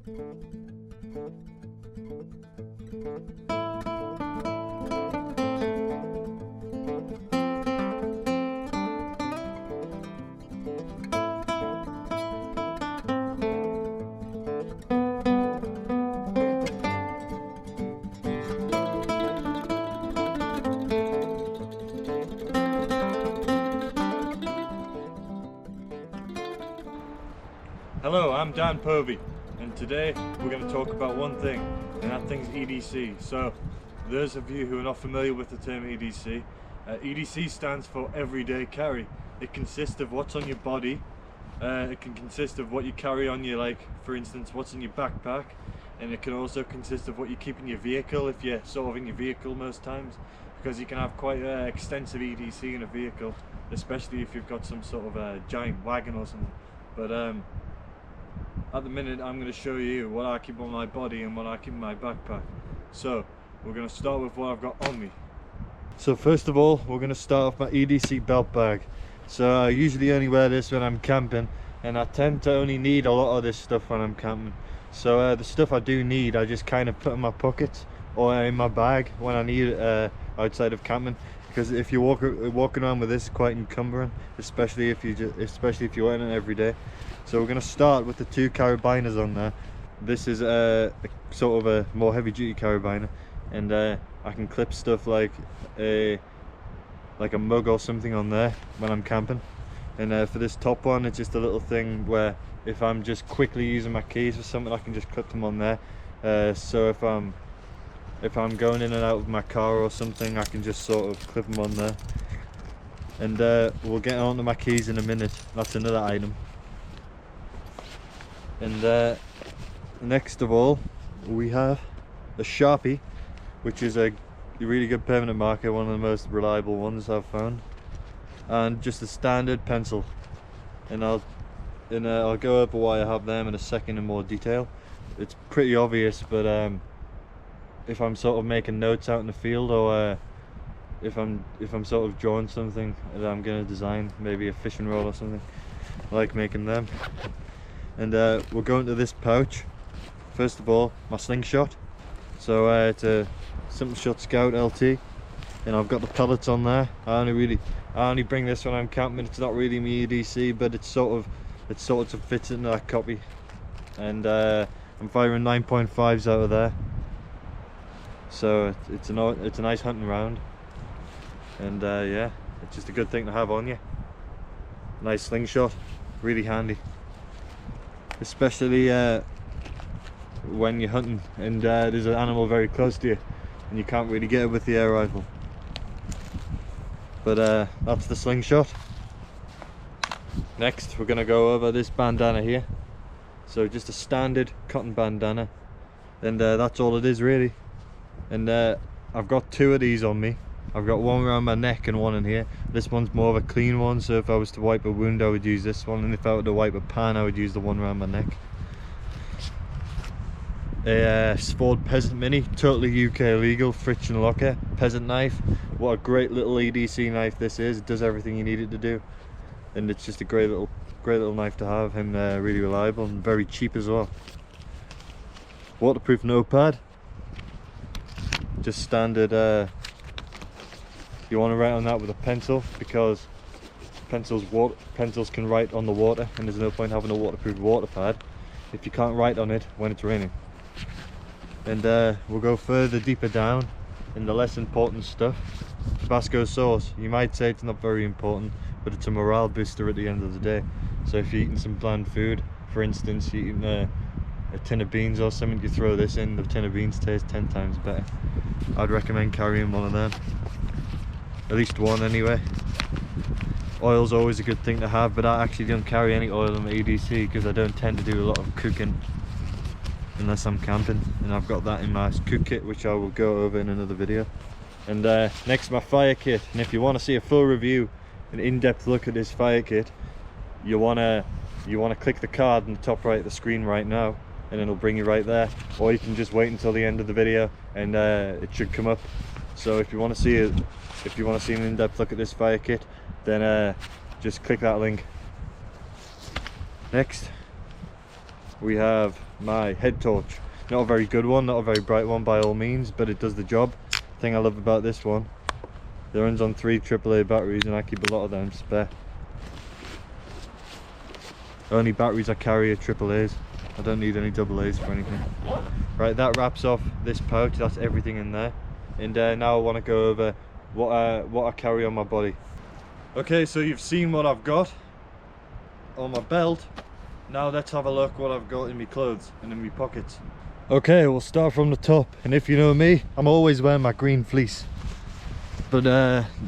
Hello, I'm Dan Povey, and today we're going to talk about one thing, and that thing's EDC. So, those of you who are not familiar with the term EDC, EDC stands for everyday carry. It consists of what's on your body, it can consist of what you carry on your, like, for instance, what's in your backpack, and it can also consist of what you keep in your vehicle if you're sort of in your vehicle most times, because you can have quite extensive EDC in a vehicle, especially if you've got some sort of a giant wagon or something. But at the minute I'm going to show you what I keep on my body and what I keep in my backpack. So we're going to start with what I've got on me. So first of all, we're going to start off my EDC belt bag. So I usually only wear this when I'm camping, and I tend to only need a lot of this stuff when I'm camping. So the stuff I do need, I just kind of put in my pockets or in my bag when I need it outside of camping. Because if you're walking around with this, it's quite encumbering, especially if you're wearing it every day. So we're going to start with the 2 carabiners on there. This is a sort of a more heavy duty carabiner, and I can clip stuff like a mug or something on there when I'm camping. And for this top one, it's just a little thing where if I'm just quickly using my keys for something, I can just clip them on there. So if I'm going in and out of my car or something, I can just sort of clip them on there. And we'll get on to my keys in a minute. That's another item. And next of all, we have a Sharpie, which is a really good permanent marker, one of the most reliable ones I've found, and just a standard pencil. And I'll go over why I have them in a second in more detail. It's pretty obvious, but if I'm sort of making notes out in the field, or if I'm sort of drawing something that I'm going to design, maybe a fishing rod or something, I like making them. And we'll go into this pouch. First of all, my slingshot. So it's a Simple Shot Scout LT, and I've got the pellets on there. I only bring this when I'm camping. It's not really me EDC, but it sort of fits into that copy. And I'm firing 9.5s out of there. So it's a nice hunting round, and yeah, it's just a good thing to have on you. Nice slingshot, really handy, especially when you're hunting and there's an animal very close to you and you can't really get it with the air rifle. But that's the slingshot. Next, we're gonna go over this bandana here. So just a standard cotton bandana, and that's all it is really. And I've got 2 of these on me. I've got one around my neck and one in here. This one's more of a clean one, so if I was to wipe a wound I would use this one, and if I were to wipe a pan I would use the one around my neck. A Ford Peasant Mini, totally UK legal, friction locker, peasant knife. What a great little EDC knife this is. It does everything you need it to do, and it's just a great little knife to have, and really reliable and very cheap as well. Waterproof notepad, just standard. You want to write on that with a pencil, because pencils can write on the water, and there's no point having a waterproof water pad if you can't write on it when it's raining. And we'll go further deeper down in the less important stuff. Tabasco sauce. You might say it's not very important, but it's a morale booster at the end of the day. So if you're eating some bland food, for instance, you're eating a tin of beans or something, you throw this in, the tin of beans tastes 10 times better. I'd recommend carrying one of them, at least one anyway. Oil's always a good thing to have, but I actually don't carry any oil in my EDC because I don't tend to do a lot of cooking unless I'm camping, and I've got that in my cook kit, which I will go over in another video. And next, my fire kit. And if you want to see a full review, an in-depth look at this fire kit, you want to click the card in the top right of the screen right now, and it'll bring you right there, or you can just wait until the end of the video and it should come up. So if you want to see an in-depth look at this fire kit, then just click that link. Next, we have my head torch. Not a very good one, not a very bright one by all means, but it does the job. The thing I love about this one, it runs on 3 AAA batteries, and I keep a lot of them spare. Only batteries I carry are AAAs. I don't need any AA's for anything. Right, that wraps off this pouch. That's everything in there. And now I want to go over what I carry on my body. Okay, so you've seen what I've got on my belt. Now let's have a look what I've got in my clothes and in my pockets. Okay, we'll start from the top. And if you know me, I'm always wearing my green fleece. But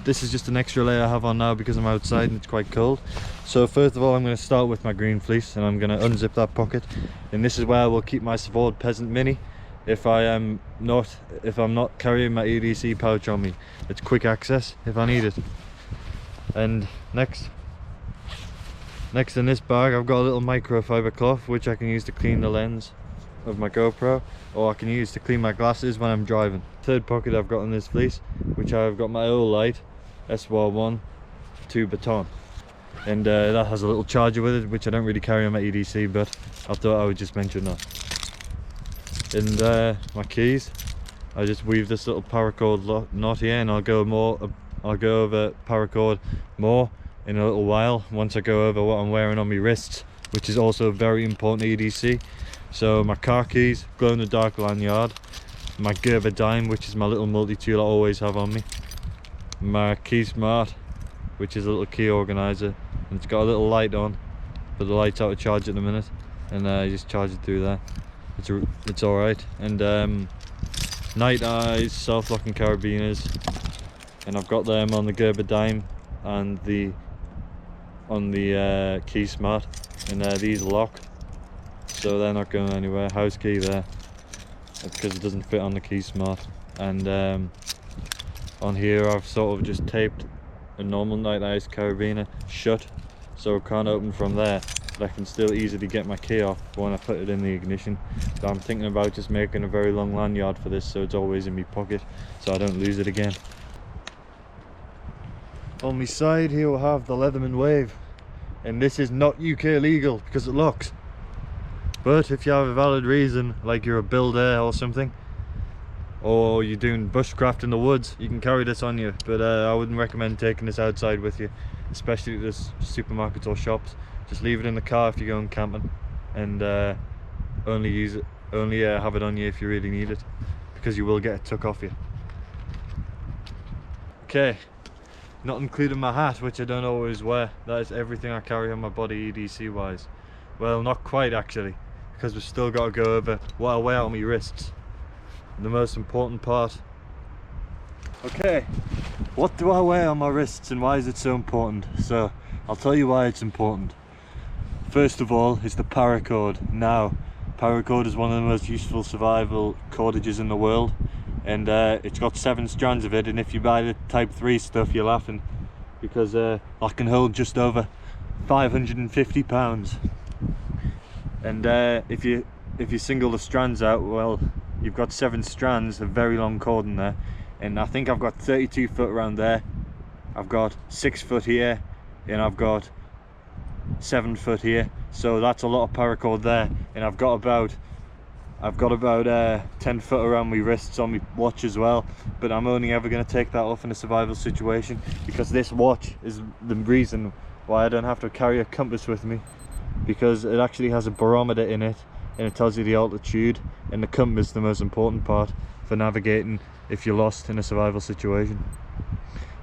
this is just an extra layer I have on now because I'm outside and it's quite cold. So first of all, I'm going to start with my green fleece, and I'm going to unzip that pocket. And this is where I will keep my Savord Peasant Mini if I'm not carrying my EDC pouch on me. It's quick access if I need it. And next in this bag, I've got a little microfiber cloth which I can use to clean the lens of my GoPro, or I can use to clean my glasses when I'm driving. Third pocket I've got in this fleece, which I've got my Olight SWR1 2 baton, and that has a little charger with it, which I don't really carry on my EDC, but I thought I would just mention that. And my keys, I just weave this little paracord knot here, and I'll go over paracord more in a little while once I go over what I'm wearing on my wrists, which is also very important EDC. So my car keys, glow-in-the-dark lanyard, my Gerber dime, which is my little multi-tool I always have on me, my key smart, which is a little key organizer, and it's got a little light on, but the light's out of charge at the minute, and I just charge it through there. It's alright. And night eyes, self-locking carabiners, and I've got them on the Gerber dime and on the key smart, and these lock, so they're not going anywhere. House key there because it doesn't fit on the key smart. And on here I've sort of just taped a normal night eyes carabiner shut, so it can't open from there, but I can still easily get my key off when I put it in the ignition. So I'm thinking about just making a very long lanyard for this, so it's always in my pocket so I don't lose it again. On my side here we'll have the Leatherman Wave, and this is not UK legal because it locks. But if you have a valid reason, like you're a builder or something, or you're doing bushcraft in the woods, you can carry this on you. But I wouldn't recommend taking this outside with you, especially at the supermarkets or shops. Just leave it in the car if you're going camping, and only have it on you if you really need it, because you will get it took off you. Okay, not including my hat, which I don't always wear. That is everything I carry on my body EDC wise. Well, not quite actually, because we've still got to go over what I wear on my wrists, the most important part. Okay, what do I wear on my wrists and why is it so important? So I'll tell you why it's important. First of all is the paracord. Now, paracord is one of the most useful survival cordages in the world, and it's got 7 strands of it, and if you buy the type 3 stuff you're laughing, because I can hold just over 550 pounds. And if you single the strands out, well, you've got 7 strands of very long cord in there, and I think I've got 32 foot around there, I've got 6 foot here, and I've got 7 foot here, so that's a lot of paracord there. And I've got about 10 foot around my wrists on my watch as well, but I'm only ever going to take that off in a survival situation, because this watch is the reason why I don't have to carry a compass with me, because it actually has a barometer in it and it tells you the altitude, and the compass is the most important part for navigating if you're lost in a survival situation.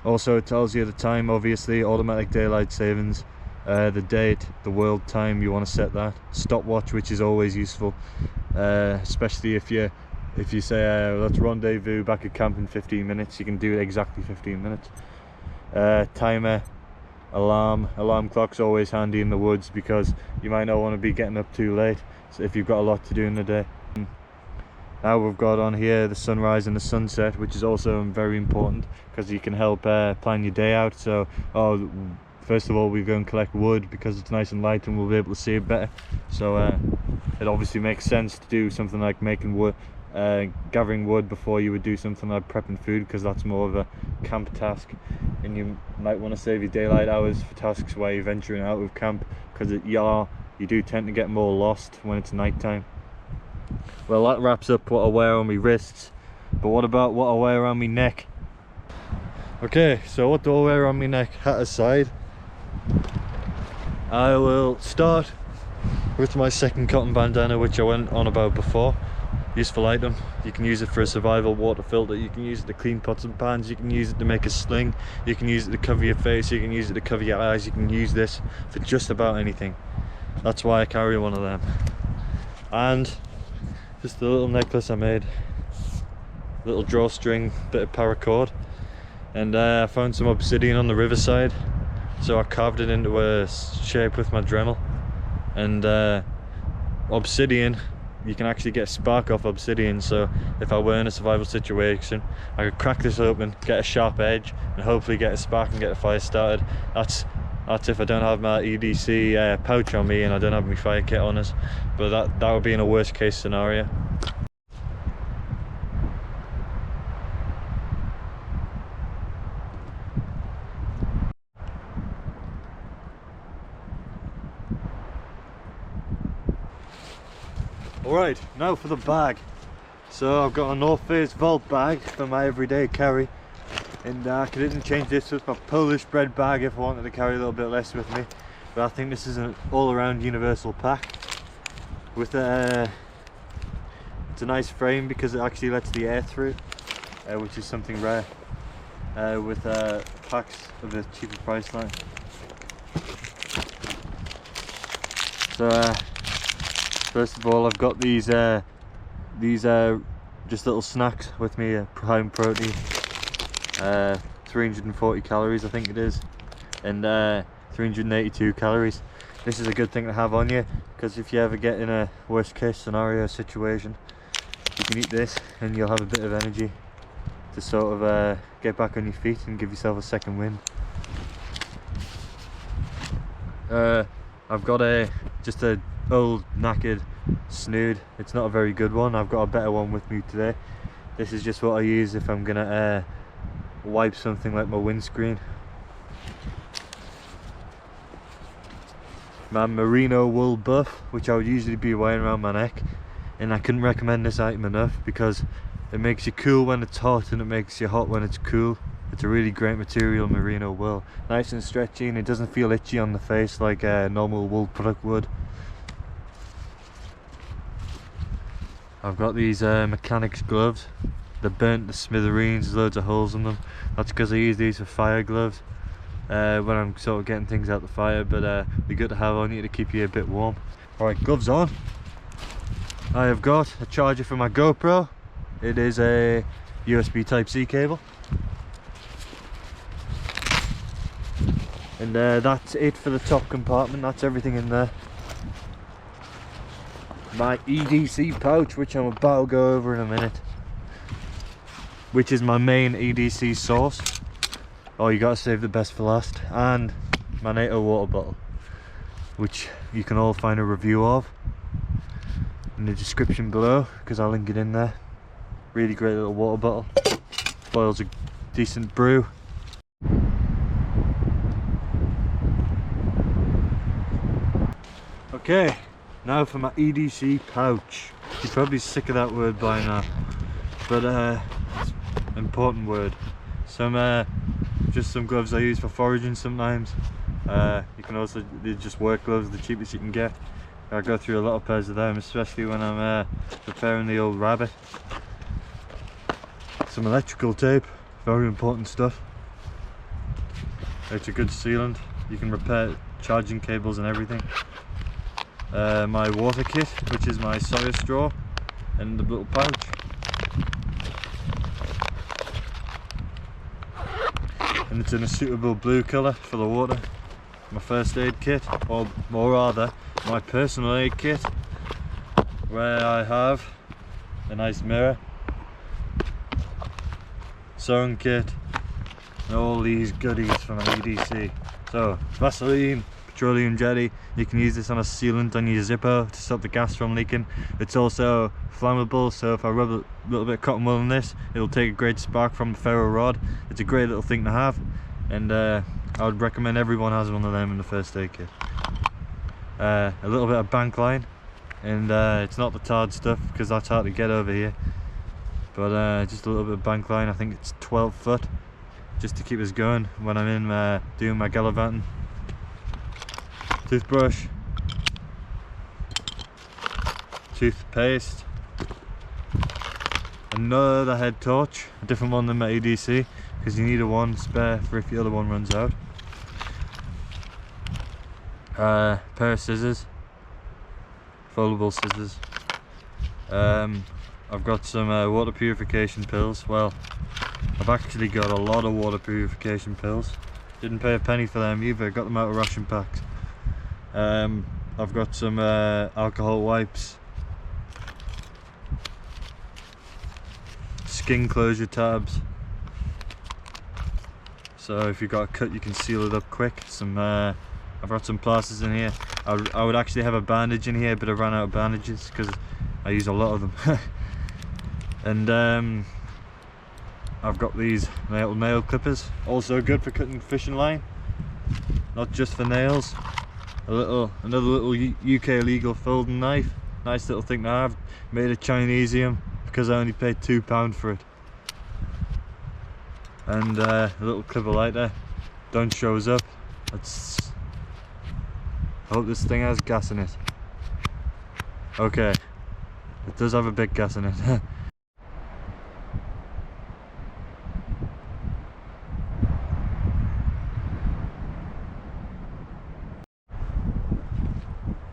Also, it tells you the time, obviously, automatic daylight savings, the date, the world time you want to set that, stopwatch, which is always useful, especially if you say let's rendezvous back at camp in 15 minutes, you can do it exactly 15 minutes. Timer, alarm clock's always handy in the woods, because you might not want to be getting up too late, so if you've got a lot to do in the day. Now we've got on here the sunrise and the sunset, which is also very important because you can help plan your day out. So first of all, we go and collect wood because it's nice and light and we'll be able to see it better. So it obviously makes sense to do something like making wood, gathering wood, before you would do something like prepping food, because that's more of a camp task, and you might want to save your daylight hours for tasks where you're venturing out of camp, because you are you do tend to get more lost when it's night time. Well, that wraps up what I wear on my wrists, but what about what I wear around my neck? Okay, so what do I wear on my neck? Hat aside, I will start with my second cotton bandana, which I went on about before. Useful item. You can use it for a survival water filter, you can use it to clean pots and pans, you can use it to make a sling, you can use it to cover your face, you can use it to cover your eyes, you can use this for just about anything. That's why I carry one of them. And just a little necklace I made, little drawstring, bit of paracord, and I found some obsidian on the riverside, so I carved it into a shape with my Dremel. And obsidian, you can actually get a spark off obsidian, so if I were in a survival situation, I could crack this open, get a sharp edge, and hopefully get a spark and get a fire started. That's if I don't have my EDC pouch on me and I don't have my fire kit on us, but that would be in a worst case scenario. Alright, now for the bag. So I've got a North Face Vault bag for my everyday carry, and I could interchange this with my Polish bread bag if I wanted to carry a little bit less with me, but I think this is an all-around universal pack with it's a nice frame because it actually lets the air through, which is something rare with packs of a cheaper price line. So first of all, I've got these just little snacks with me, high in protein, 340 calories I think it is, and 382 calories. This is a good thing to have on you, because if you ever get in a worst case scenario situation, you can eat this and you'll have a bit of energy to sort of get back on your feet and give yourself a second wind. I've got just a old knackered snood. It's not a very good one. I've got a better one with me today. This is just what I use if I'm gonna wipe something like my windscreen. My merino wool buff, which I would usually be wearing around my neck, and I couldn't recommend this item enough because it makes you cool when it's hot and it makes you hot when it's cool. It's a really great material, merino wool. Nice and stretchy, and it doesn't feel itchy on the face like a normal wool product would. I've got these mechanics gloves. They're burnt to smithereens, there's loads of holes in them. That's because I use these for fire gloves when I'm sort of getting things out the fire, but they're good to have on you to keep you a bit warm. Alright, gloves on. I have got a charger for my GoPro. It is a USB Type-C cable. And that's it for the top compartment, that's everything in there. My EDC pouch, which I'm about to go over in a minute, which is my main EDC source. Oh, you gotta save the best for last. And my NATO water bottle, which you can all find a review of in the description below, because I'll link it in there. Really great little water bottle, boils a decent brew. Okay, now for my EDC pouch. You're probably sick of that word by now, but it's an important word. Just some gloves I use for foraging sometimes. You can also, they're just work gloves, the cheapest you can get. I go through a lot of pairs of them, especially when I'm preparing the old rabbit. Some electrical tape, very important stuff. It's a good sealant. You can repair charging cables and everything. My water kit, which is my soya straw and the little pouch. And it's in a suitable blue colour for the water. My first aid kit, or more rather my personal aid kit, where I have a nice mirror, sewing kit, and all these goodies from my EDC. So Vaseline, petroleum jelly. You can use this on a sealant on your Zippo to stop the gas from leaking. It's also flammable, so if I rub a little bit of cotton wool on this, it'll take a great spark from the ferro rod. It's a great little thing to have, and I would recommend everyone has one of them in the first aid kit. a little bit of bank line, and it's not the tarred stuff because that's hard to get over here, but just a little bit of bank line. I think it's 12 foot, just to keep us going when I'm in doing my gallivanting. Toothbrush, toothpaste, another head torch, a different one than my EDC because you need a one spare for if the other one runs out. Pair of scissors, foldable scissors. I've got some water purification pills. Well, I've actually got a lot of water purification pills. Didn't pay a penny for them either, got them out of ration packs. I've got some alcohol wipes, skin closure tabs, so if you've got a cut you can seal it up quick. I've got some plasters in here. I would actually have a bandage in here, but I ran out of bandages because I use a lot of them. And I've got these nail clippers, also good for cutting fishing line, not just for nails. Another little UK legal folding knife, nice little thing to have. Made of Chinesium because I only paid £2 for it. And a little clipper lighter, don't shows up. I hope this thing has gas in it. Okay, it does have a bit gas in it.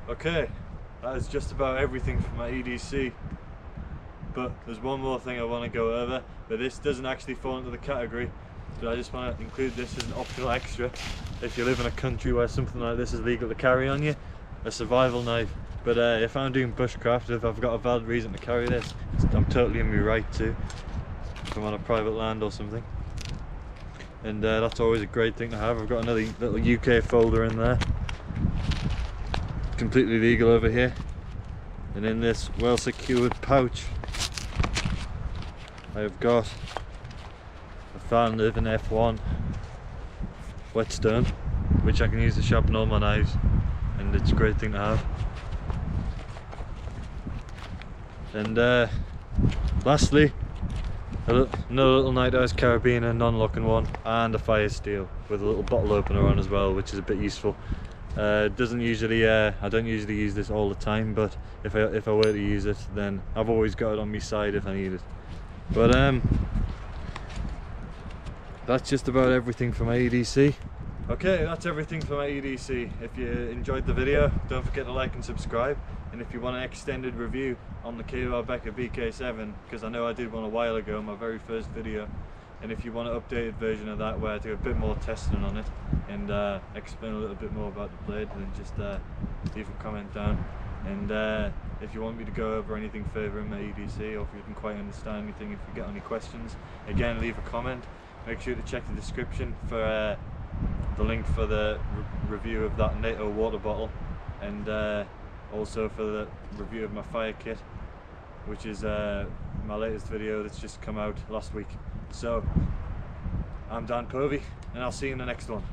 Okay, that is just about everything for my EDC, but there's one more thing I want to go over, but this doesn't actually fall into the category, but I just want to include this as an optional extra if you live in a country where something like this is legal to carry on you. A survival knife. But if I'm doing bushcraft, if I've got a valid reason to carry this, I'm totally in my right to, if I'm on a private land or something. And that's always a great thing to have. I've got another little UK folder in there, completely legal over here. And in this well secured pouch I've got a fan live in F1 whetstone, which I can use to sharpen all my knives, and it's a great thing to have. And lastly, another little night eyes carabiner, non-locking one, and a fire steel with a little bottle opener on as well, which is a bit useful. Doesn't usually I don't usually use this all the time, but if I were to use it, then I've always got it on my side if I need it. But that's just about everything for my EDC. Okay, that's everything for my EDC. If you enjoyed the video, don't forget to like and subscribe. And if you want an extended review on the KR Becker VK7, because I know I did one a while ago, my very first video, and if you want an updated version of that where I do a bit more testing on it and explain a little bit more about the blade, then just leave a comment down. And if you want me to go over anything further in my EDC, or if you didn't quite understand anything, if you get any questions, again leave a comment. Make sure to check the description for the link for the review of that NATO water bottle, and also for the review of my fire kit, which is my latest video that's just come out last week. So I'm Dan Povey, and I'll see you in the next one.